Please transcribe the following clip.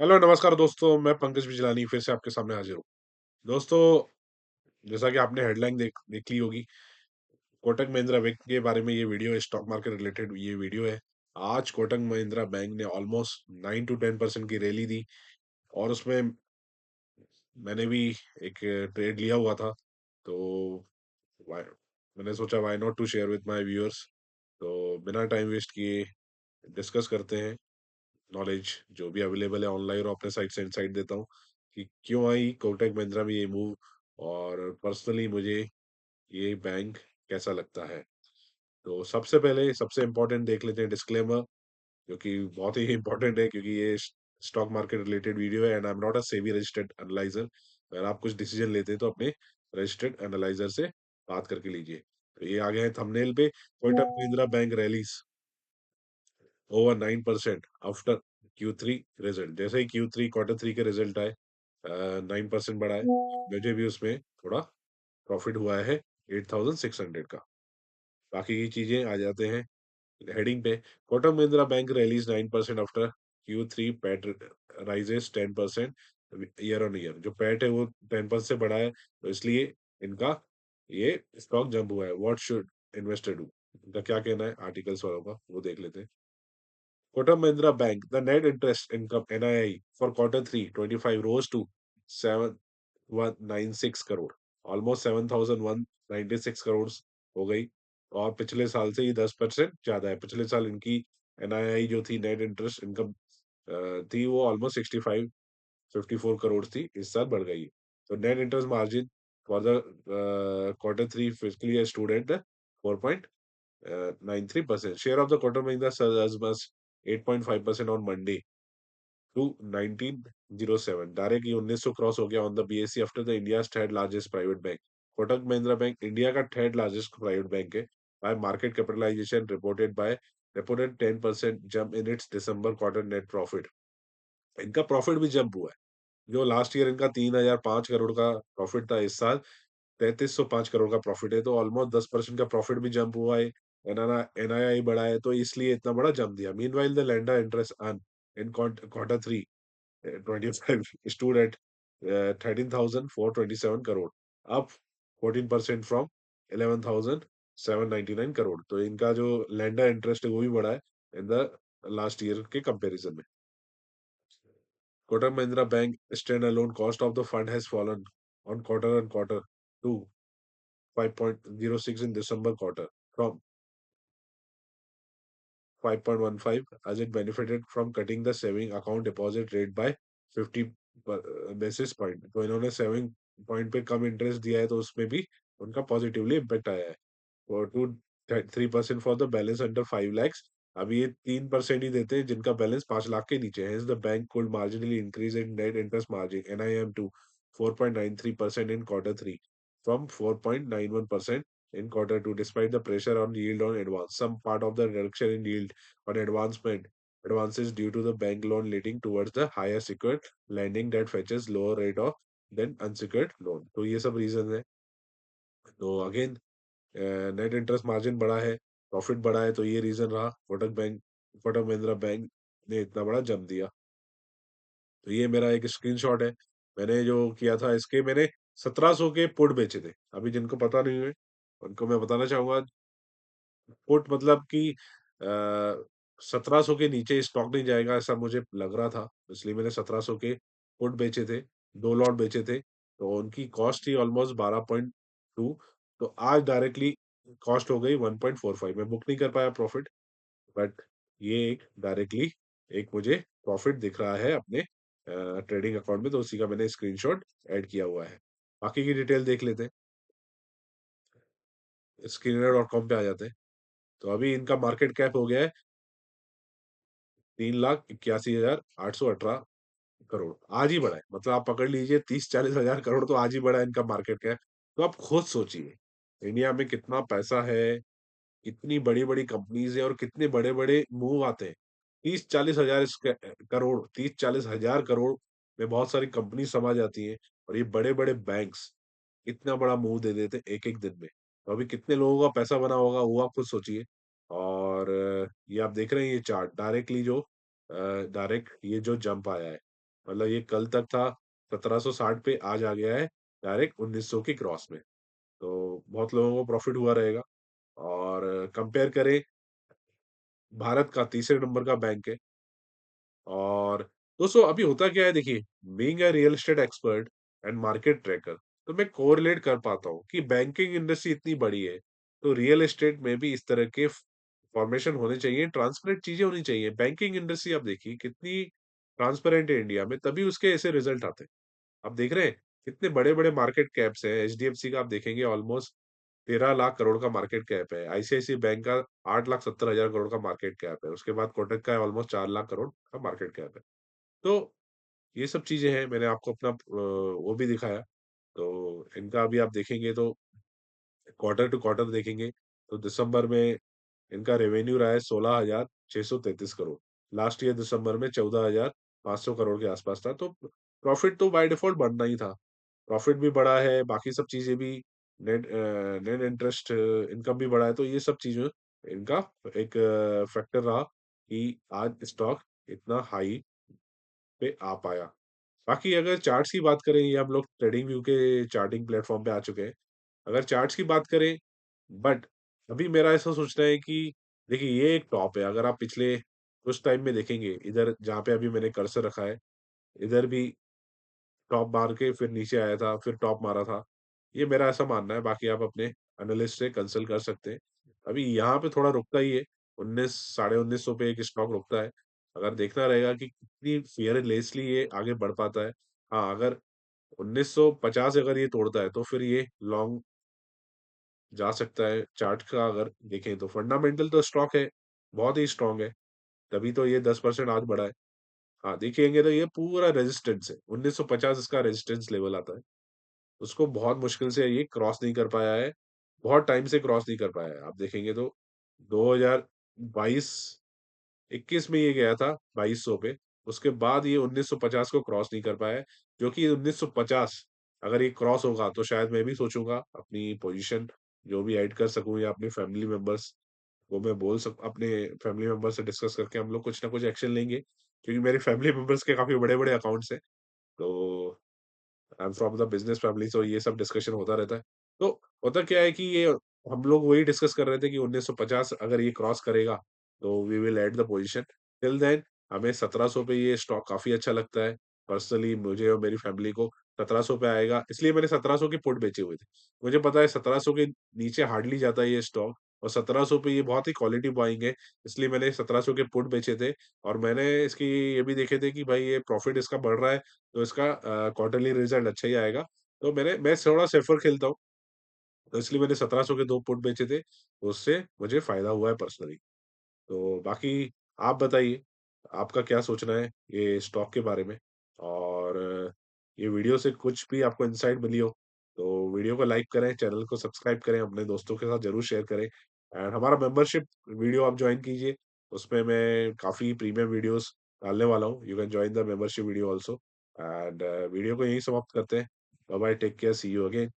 Hello नमस्कार दोस्तों, मैं पंकज बिजलानी फिर से आपके सामने हाजिर हूँ। दोस्तों, जैसा कि आपने हेडलाइन देख देख ली होगी, कोटक महिंद्रा बैंक के बारे में ये वीडियो है, स्टॉक मार्केट रिलेटेड ये वीडियो है। आज कोटक महिंद्रा बैंक ने ऑलमोस्ट 9 टू 10% की रैली दी और उसमें मैंने भी एक ट्रेड लिया हुआ था। तो why- मैंने सोचा why not to share with my viewers. तो बिना टाइम वेस्ट किए डिस्कस करते हैं नॉलेज जो भी अवेलेबल है ऑनलाइन, और अपने साइड से इनसाइट देता हूँ कि क्यों आई कोटक महिंद्रा में ये मूव, और पर्सनली मुझे ये बैंक कैसा लगता है। तो सबसे पहले सबसे इम्पोर्टेंट देख लेते हैं डिस्क्लेमर, जो कि बहुत ही इम्पोर्टेंट है क्योंकि ये स्टॉक मार्केट रिलेटेड वीडियो है and I am not a SEBI registered analyser. अगर आप कुछ डिसीजन लेते हैं तो अपने रजिस्टर्ड एनालाइजर से बात करके लीजिए। तो ये आ गया है थंबनेल पे, Kotak Mahindra bank rallies over 9% after Q3 result. जैसे ही Q3 क्वार्टर 3 के रिजल्ट आए, 9% बढ़ा है। मुझे भी उसमें थोड़ा प्रॉफिट हुआ है 8600 का। बाकी की चीजें आ जाते हैं हेडिंग पे। Kotak Mahindra bank rallies 9% after Q3 PAT rises 10% year on year. जो पैट है वो 10% से बढ़ा है, तो इसलिए इनका ये स्टॉक जंप हुआ है। व्हाट शुड इन्वेस्टर डू, इनका क्या कहना है आर्टिकल्स वालों का, वो देख लेते हैं। Kotak Mahindra Bank, the net interest income (NII) for Q3 '25 rose to 7,196 crore, almost 7,196 crore हो गई, और पिछले साल से ही 10% ज्यादा है। पिछले साल इनकी NII जो थी, नेट इंटरेस्ट इनकम थी, वो ऑलमोस्ट 65-54 करोड़ थी, इस साल बढ़ गई। तो net interest margin for the Q3 fiscal year stood at 4.93%. Share of the Kotak Mahindra surged by 8.5% on Monday to 1907. Direct ये 1900 क्रॉस हो गया on the BSE after the India's third largest private bank. Kotak Mahindra bank India का third largest private bank है by market capitalisation, reported 10% jump in its December quarter net profit. इनका profit भी jump हुआ है। जो लास्ट ईयर इनका 3005 करोड़ का profit था, इस साल 3305 करोड़ का प्रॉफिट है, तो ऑलमोस्ट 10% का प्रॉफिट भी जंप हुआ है। एनआईआई बढ़ा है, तो इसलिए इतना बड़ा जंप दिया। Meanwhile the lender interest earn in Q3 '25 stood at 13,427 crore, up 14% from 11,799 crore. तो इनका जो लेंडर इंटरेस्ट है वो भी बढ़ा है इन द लास्ट ईयर के कंपैरिजन में। Kotak Mahindra Bank standalone cost of the fund has fallen on quarter to 5.06 in December quarter from 5.15, as it benefited from cutting the saving account deposit rate by 50 basis point। तो इन्होंने saving point पे कम interest दिया है, तो उसमें भी उनका positively impact आया है। और to 3% for the balance under 5 lakhs। अभी ये 3% ही देते हैं जिनका बैलेंस 5 लाख के नीचे है। The bank could marginally increase in net interest margin (NIM) to 4.93% in Q3 from 4.91% in Q2, despite the pressure on yield on advance. Some part of the reduction in yield on advances due to the bank loan leading towards the higher secured lending that fetches lower rate of than unsecured loan। तो ये सब reason है। तो again net interest margin बढ़ा है, profit बढ़ा है, तो ये रीजन रहा कोटक महिंद्रा बैंक ने इतना बड़ा जंप दिया। तो ये मेरा एक स्क्रीनशॉट है। मैंने जो किया था, इसके मैंने 1700 के पुट बेचे थे। अभी जिनको पता नहीं है उनको मैं बताना चाहूंगा, पुट मतलब कि 1700 के नीचे स्टॉक नहीं जाएगा ऐसा मुझे लग रहा था, इसलिए मैंने 1700 के पुट बेचे थे, 2 लॉट बेचे थे। तो उनकी कॉस्ट थी ऑलमोस्ट 12.2। तो आज डायरेक्टली कॉस्ट हो गई 1.45। मैं बुक नहीं कर पाया प्रॉफिट, बट ये एक डायरेक्टली एक मुझे प्रॉफिट दिख रहा है अपने ट्रेडिंग अकाउंट में, तो उसी का मैंने स्क्रीनशॉट ऐड किया हुआ है। बाकी की डिटेल देख लेते हैं, स्क्रीनर.com पे आ जाते हैं। तो अभी इनका मार्केट कैप हो गया है 3,81,818 करोड़। आज ही बढ़ा है, मतलब आप पकड़ लीजिए 30-40 हजार करोड़ तो आज ही बढ़ा है इनका मार्केट कैप। तो आप खुद सोचिए इंडिया में कितना पैसा है, कितनी बड़ी-बड़ी कंपनीज़ है और कितने बड़े-बड़े मूव आते हैं। 30-40 हजार करोड़, 30-40 हजार करोड़ में बहुत सारी कंपनी समा जाती हैं, और ये बड़े-बड़े बैंक्स इतना बड़ा मूव दे देते हैं एक-एक दिन में। तो अभी कितने लोगों का पैसा बना होगा वो आप खुद सोचिए। और ये आप देख रहे हैं ये चार्ट, डायरेक्ट ये जो जंप आया है। मतलब ये कल तक था 1760 पे, आज आ गया है डायरेक्ट 1900 की क्रॉस में। तो बहुत लोगों को प्रॉफिट हुआ रहेगा। और कंपेयर करें, भारत का तीसरे नंबर का बैंक है। और दोस्तों अभी होता क्या है देखिए, being a real estate expert and market tracker, तो मैं कोरिलेट कर पाता हूँ कि बैंकिंग इंडस्ट्री इतनी बड़ी है, तो रियल एस्टेट में भी इस तरह के फॉर्मेशन होने चाहिए, ट्रांसपेरेंट चीजें होनी चाहिए। बैंकिंग इंडस्ट्री आप देखिए कितनी ट्रांसपेरेंट है इंडिया में, तभी उसके ऐसे रिजल्ट आते हैं। आप देख रहे हैं कितने बड़े बड़े मार्केट कैप्स हैं। एचडीएफसी का आप देखेंगे ऑलमोस्ट 13 लाख करोड़ का मार्केट कैप है। आईसीआईसी बैंक का 8,70,000 करोड़ का मार्केट कैप है। उसके बाद कोटक का ऑलमोस्ट 4 लाख करोड़ का मार्केट कैप है। तो ये सब चीजें हैं, मैंने आपको अपना वो भी दिखाया। तो इनका अभी आप देखेंगे तो क्वार्टर टू क्वार्टर देखेंगे तो दिसंबर में इनका रेवेन्यू रहा है 16,633 करोड़। लास्ट ईयर दिसंबर में 14,500 करोड़ के आसपास था। तो प्रॉफिट तो बाय डिफॉल्ट बढ़ना ही था। प्रॉफिट भी बढ़ा है, बाकी सब चीजें भी, नेट इंटरेस्ट इनकम भी बढ़ा है। तो ये सब चीजें इनका एक फैक्टर रहा कि आज स्टॉक इतना हाई पे आ पाया। बाकी अगर चार्ट्स की बात करें, ये हम लोग ट्रेडिंग व्यू के चार्टिंग प्लेटफॉर्म पे आ चुके हैं। अगर चार्ट्स की बात करें, बट अभी मेरा ऐसा सोचना है कि देखिए ये एक टॉप है। अगर आप पिछले कुछ टाइम में देखेंगे, इधर जहाँ पे अभी मैंने कर्सर रखा है, इधर भी टॉप मार के फिर नीचे आया था, फिर टॉप मारा था। ये मेरा ऐसा मानना है, बाकी आप अपने एनालिस्ट से कंसल्ट कर सकते हैं। अभी यहाँ पे थोड़ा रुकता ही है, 19 साढ़े 1900 पे एक स्टॉक रुकता है। अगर देखना रहेगा कि कितनी फियरलेसली ये आगे बढ़ पाता है। हाँ, अगर 1950 अगर ये तोड़ता है, तो फिर ये लॉन्ग जा सकता है। चार्ट का अगर देखें तो फंडामेंटल तो स्टॉक है, बहुत ही स्ट्रांग है, तभी तो ये 10% आज बढ़ा है। हाँ, देखेंगे तो ये पूरा रेजिस्टेंस है, 1950 इसका रेजिस्टेंस लेवल आता है। उसको बहुत मुश्किल से ये क्रॉस नहीं कर पाया है, बहुत टाइम से क्रॉस नहीं कर पाया है। आप देखेंगे तो 2022 21 में ये गया था 2200 पे, उसके बाद ये 1950 को क्रॉस नहीं कर पाया है। जो कि 1950 अगर ये क्रॉस होगा, तो शायद मैं भी सोचूंगा अपनी पोजीशन जो भी ऐड कर सकूं, या अपने फैमिली मेंबर्स को मैं बोल सक अपने फैमिली मेंबर से डिस्कस करके हम लोग कुछ ना कुछ एक्शन लेंगे, क्योंकि मेरे फैमिली मेंबर्स के काफी बड़े बड़े अकाउंट्स हैं। तो I am from the business family, so ये सब डिस्कशन होता रहता है। तो होता क्या है कि ये हम लोग वही डिस्कस कर रहे थे कि 1950 अगर ये क्रॉस करेगा, तो we will add the position. Till then हमें 1700 पे ये स्टॉक काफ़ी अच्छा लगता है। पर्सनली मुझे और मेरी फैमिली को 1700 पे आएगा, इसलिए मैंने 1700 के पुट बेचे हुए थे। मुझे पता है 1700 के नीचे हार्डली जाता है ये स्टॉक, और 1700 पे ये बहुत ही क्वालिटी बाइंग है, इसलिए मैंने 1700 के पुट बेचे थे। और मैंने इसकी ये भी देखे थे कि भाई ये प्रॉफ़िट इसका बढ़ रहा है, तो इसका क्वार्टरली रिजल्ट अच्छा ही आएगा। तो मैं थोड़ा सेफर खेलता हूँ, तो इसलिए मैंने 1700 के 2 पुट बेचे थे, तो उससे मुझे फ़ायदा हुआ है पर्सनली। तो बाकी आप बताइए, आपका क्या सोचना है ये स्टॉक के बारे में? और ये वीडियो से कुछ भी आपको इनसाइट मिली हो, तो वीडियो को लाइक करें, चैनल को सब्सक्राइब करें, अपने दोस्तों के साथ ज़रूर शेयर करें। एंड हमारा मेंबरशिप वीडियो आप जॉइन कीजिए, उसमें मैं काफ़ी प्रीमियम वीडियोज़ डालने वाला हूँ। You can join the membership video also. And video को यहीं समाप्त करते हैं। Bye bye, take care, see you again.